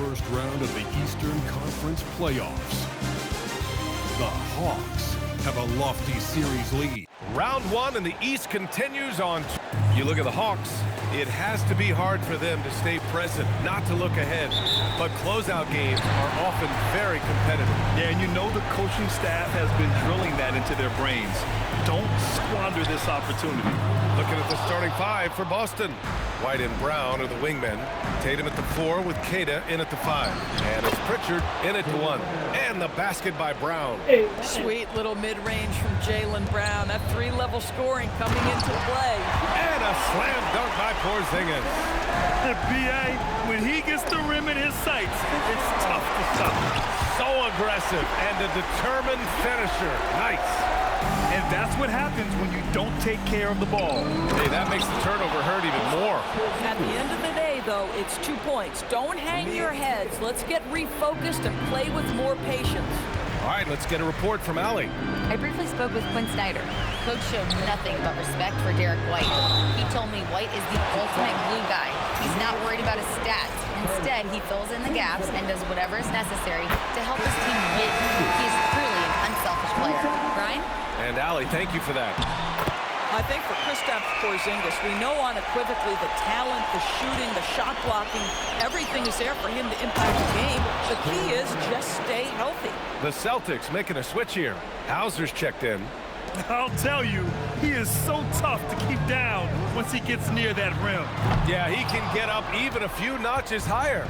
first round of the Eastern Conference playoffs. The Hawks have a lofty series lead. Round one and the East continues on. You look at the Hawks, it has to be hard for them to stay present, not to look ahead. But closeout games are often very competitive. Yeah, and you know the coaching staff has been drilling that into their brains. Don't squander this opportunity. Looking at the starting five for Boston. White and Brown are the wingmen. Tatum at the 4 with Queta in at the 5. And it's Pritchard in at the 1. And the basket by Brown. Sweet little mid-range from Jaylen Brown. That three-level scoring coming into play. And a slam dunk by Porzingis. B.A., when he gets the rim in his sights, it's tough to stop. So aggressive and a determined finisher. Nice. And that's what happens when you don't take care of the ball. Hey, that makes the turnover hurt even more. At the end of the day, though, it's 2 points. Don't hang your heads. Let's get refocused and play with more patience. All right, let's get a report from Allie. I briefly spoke with Quinn Snyder. Coach showed nothing but respect for Derek White. He told me White is the ultimate glue guy. He's not worried about his stats. Instead, he fills in the gaps and does whatever is necessary to help his team win. He is truly an unselfish player. Brian? And Allie, thank you for that. I think for Kristaps Porzingis, we know unequivocally the talent, the shooting, the shot blocking, everything is there for him to impact the game. The key is just stay healthy. The Celtics making a switch here. Hauser's checked in. I'll tell you, he is so tough to keep down once he gets near that rim. Yeah, he can get up even a few notches higher.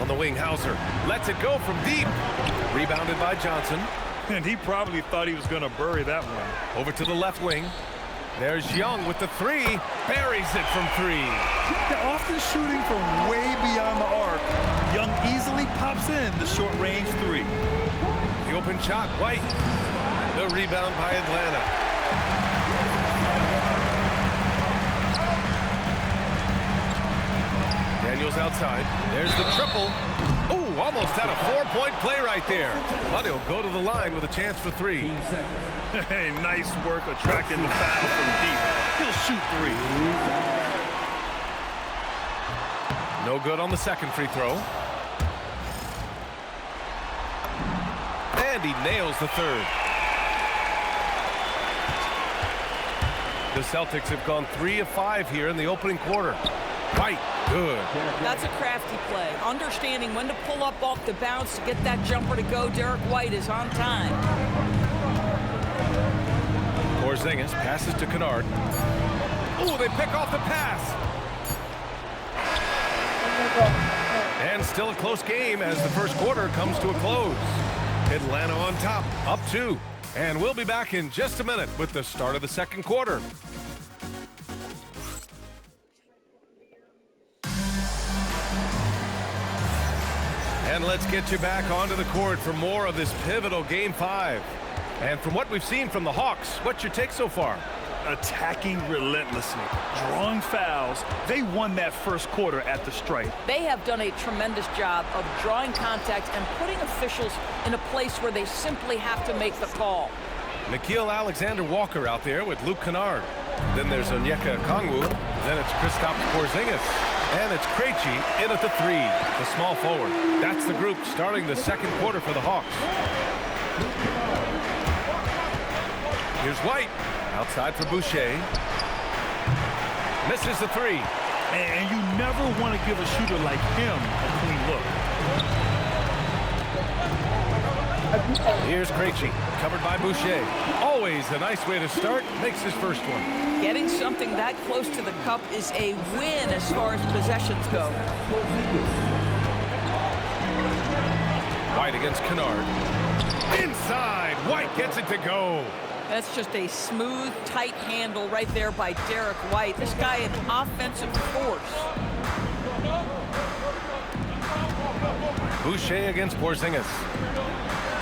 On the wing, Hauser lets it go from deep. Rebounded by Johnson. And he probably thought he was going to bury that one. Over to the left wing. There's Young with the 3. Buries it from 3. They're often shooting from way beyond the arc. Young easily pops in the short-range 3. The open shot, White. The rebound by Atlanta. Daniels outside. There's the triple. Ooh, almost had a 4-point play right there. But he'll go to the line with a chance for 3. Hey, nice work attracting the foul from deep. He'll shoot 3. No good on the second free throw. And he nails the third. The Celtics have gone 3 of 5 here in the opening quarter. White, good. That's a crafty play. Understanding when to pull up off the bounce to get that jumper to go. Derek White is on time. Porzingis passes to Kennard. Ooh, they pick off the pass. And still a close game as the first quarter comes to a close. Atlanta on top, up 2. And we'll be back in just a minute with the start of the second quarter. And let's get you back onto the court for more of this pivotal Game 5. And from what we've seen from the Hawks, what's your take so far? Attacking relentlessly, drawing fouls. They won that first quarter at the stripe. They have done a tremendous job of drawing contact and putting officials in a place where they simply have to make the call. Nickeil Alexander-Walker out there with Luke Kennard. Then there's Onyeka Okongwu. Then it's Kristaps Porzingis. And it's Krejci in at the 3, the small forward. That's the group starting the second quarter for the Hawks. Here's White. Outside for Boucher. Misses the 3. And you never want to give a shooter like him a clean look. Here's Krejci, covered by Boucher. Always a nice way to start. Makes his first one. Getting something that close to the cup is a win as far as possessions go. White against Kennard. Inside, White gets it to go. That's just a smooth, tight handle right there by Derek White. This guy an offensive force. Boucher against Porzingis.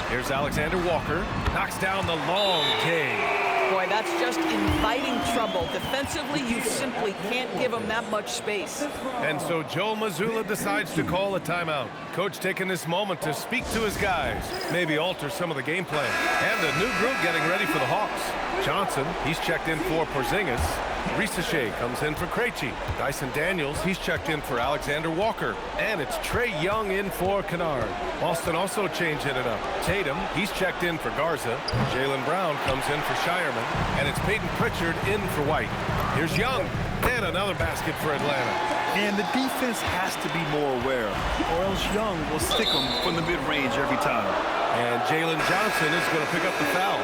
Here's Alexander Walker. Knocks down the long K. Boy, that's just inviting trouble. Defensively, you simply can't give him that much space. And so Joe Mazzulla decides to call a timeout. Coach taking this moment to speak to his guys, maybe alter some of the gameplay. And a new group getting ready for the Hawks. Johnson, he's checked in for Porzingis. Risache comes in for Krejci. Dyson Daniels, he's checked in for Alexander Walker. And it's Trae Young in for Kennard. Boston also changing it up. Tatum, he's checked in for Garza. Jaylen Brown comes in for Shireman. And it's Peyton Pritchard in for White. Here's Young. And another basket for Atlanta. And the defense has to be more aware, or else Young will stick them from the mid-range every time. And Jalen Johnson is going to pick up the foul.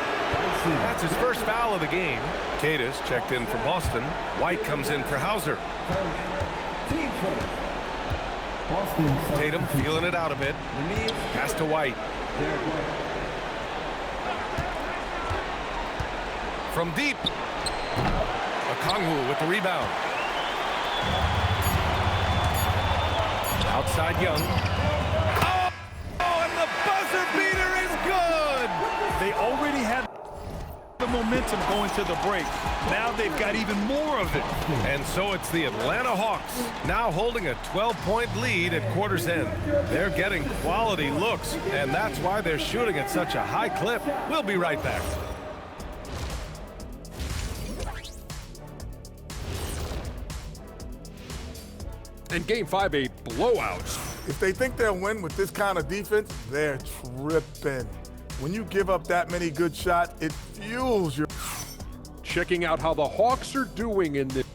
That's his first foul of the game. Cadiz checked in for Boston. White comes in for Hauser. Tatum feeling it out a bit. Pass to White. From deep. Okongwu with the rebound. Outside Young. Oh, and the buzzer beater is good! They already had the momentum going to the break. Now they've got even more of it. And so it's the Atlanta Hawks now holding a 12-point lead at quarter's end. They're getting quality looks, and that's why they're shooting at such a high clip. We'll be right back. And Game 5, a blowout. If they think they'll win with this kind of defense, they're tripping. When you give up that many good shots, it fuels your... Checking out how the Hawks are doing in this.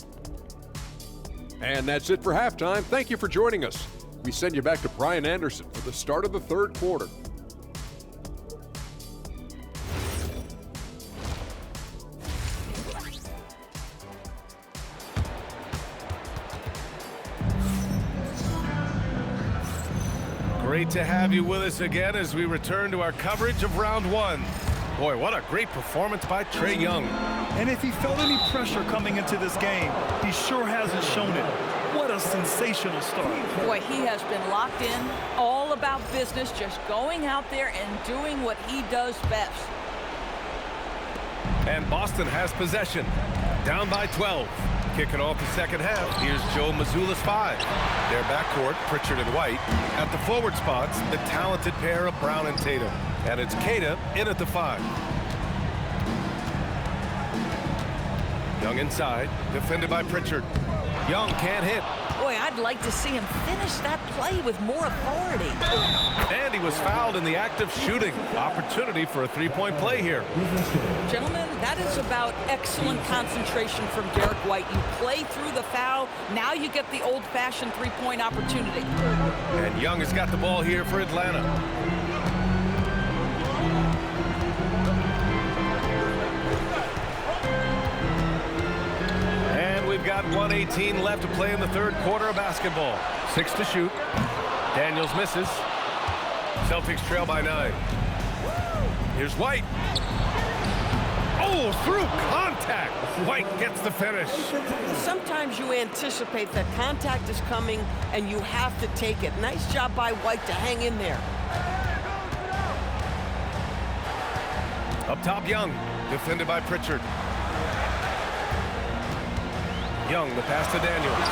And that's it for halftime. Thank you for joining us. We send you back to Brian Anderson for the start of the third quarter. Great to have you with us again as we return to our coverage of round one. Boy, what a great performance by Trae Young. And if he felt any pressure coming into this game, he sure hasn't shown it. What a sensational start. Boy, he has been locked in, all about business, just going out there and doing what he does best. And Boston has possession. Down by 12. Kicking off the second half, here's Joe Mazzulla's 5. Their backcourt, Pritchard and White. At the forward spots, the talented pair of Brown and Tatum. And it's Queta in at the 5. Young inside, defended by Pritchard. Young can't hit. Boy, I'd like to see him finish that play with more authority. And he was fouled in the act of shooting. Opportunity for a three-point play here. Gentlemen, that is about excellent concentration from Derek White. You play through the foul, now you get the old-fashioned three-point opportunity. And Young has got the ball here for Atlanta. And we've got 1:18 left to play in the third quarter of basketball. 6 to shoot. Daniels misses. Celtics trail by 9. Here's White. Oh, through contact. White gets the finish. Sometimes you anticipate that contact is coming and you have to take it. Nice job by White to hang in there. Up top, Young. Defended by Pritchard. Young, the pass to Daniels.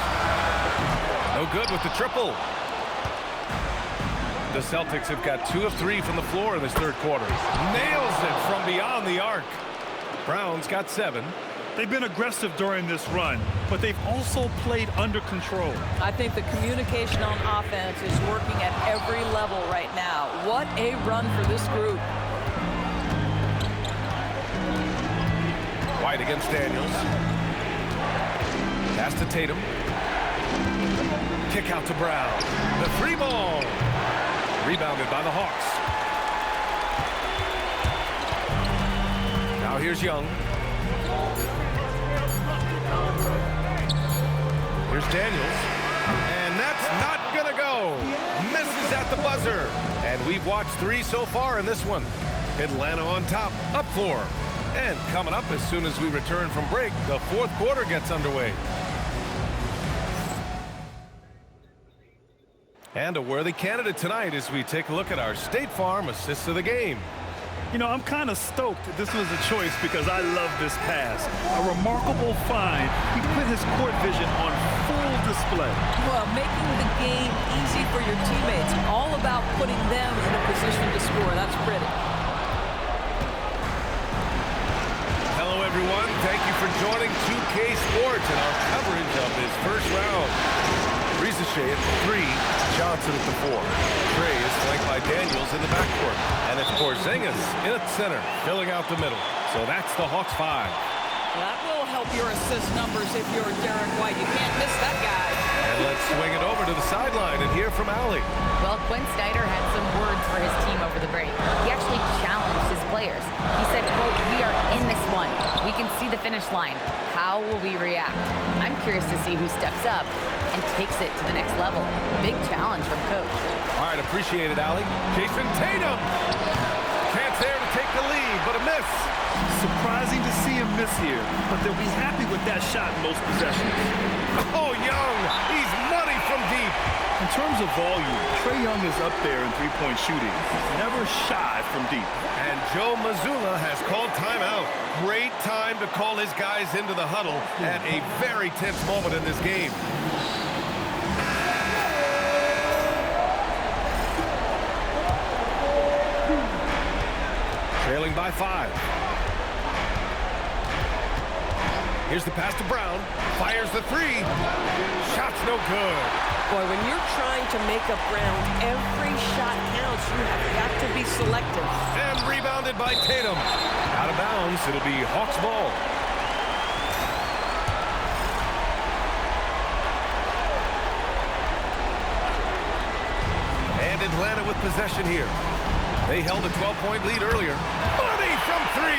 No good with the triple. The Celtics have got 2 of 3 from the floor in this third quarter. Nails it from beyond the arc. Brown's got 7. They've been aggressive during this run, but they've also played under control. I think the communication on offense is working at every level right now. What a run for this group. White against Daniels. Pass to Tatum. Kick out to Brown. The free ball. Rebounded by the Hawks. Now here's Young. Here's Daniels. And that's not gonna go. Misses at the buzzer. And we've watched 3 so far in this one. Atlanta on top, up 4. And coming up as soon as we return from break, the fourth quarter gets underway. And a worthy candidate tonight as we take a look at our State Farm assists of the game. You know, I'm kind of stoked that this was a choice because I love this pass. A remarkable find. He put his court vision on full display. Well, making the game easy for your teammates. All about putting them in a position to score. That's pretty. Hello, everyone. thank you for joining 2K Sports and our coverage of this first round. Rizachet at the 3, Johnson at the 4. Trey is flanked by Daniels in the backcourt. And it's Porzingis in at center, filling out the middle. So that's the Hawks 5. That will help your assist numbers if you're Derek White. You can't miss that guy. And let's swing it over to the sideline and hear from Allie. Well, Quinn Snyder had some words for his team over the break. He actually challenged his players. He said, quote, "We are in this one. We can see the finish line. How will we react?" I'm curious to see who steps up and takes it to the next level. Big challenge from Coach. All right, appreciate it, Allie. Jason Tatum. Chance there to take the lead, but a miss. Surprising to see him miss here, but they'll be happy with that shot most possessions. Oh, Young, he's money from deep. In terms of volume, Trae Young is up there in three-point shooting. He's never shy from deep. And Joe Mazzulla has called timeout. Great time to call his guys into the huddle at a very tense moment in this game. Trailing by 5. Here's the pass to Brown. Fires the 3. Shot's no good. Boy, when you're trying to make up ground, every shot counts. You have got to be selective. And rebounded by Tatum. Out of bounds, it'll be Hawks ball. And Atlanta with possession here. They held a 12-point lead earlier. Money from 3.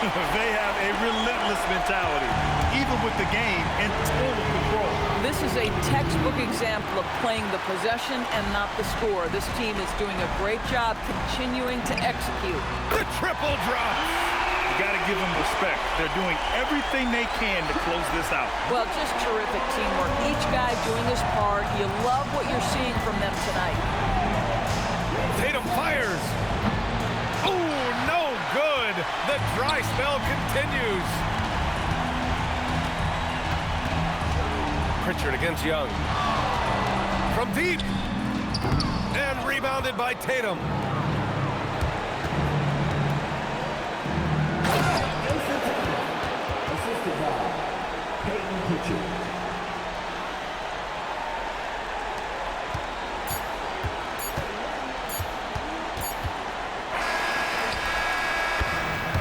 They have a relentless mentality, even with the game in total control. This is a textbook example of playing the possession and not the score. This team is doing a great job continuing to execute. The triple drop. You got to give them respect. They're doing everything they can to close this out. Well, just terrific teamwork. Each guy doing his part. You love what you're seeing from them tonight. Tatum fires. Oh, no good. The dry spell continues. Pritchard against Young. From deep. And rebounded by Tatum. Assisted by Peyton Pritchard.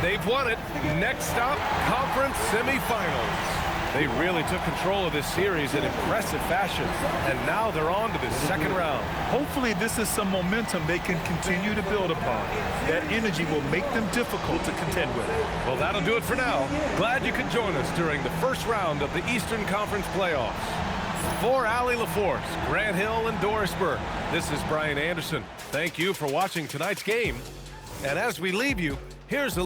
They've won it. Next stop, conference semifinals. They really took control of this series in impressive fashion, and now they're on to the second round. Hopefully this is some momentum they can continue to build upon. That energy will make them difficult to contend with. Well, that'll do it for now. Glad you could join us during the first round of the Eastern Conference playoffs. For Allie LaForce, Grant Hill, and Doris Burke, this is Brian Anderson. Thank you for watching tonight's game. And as we leave you, here's a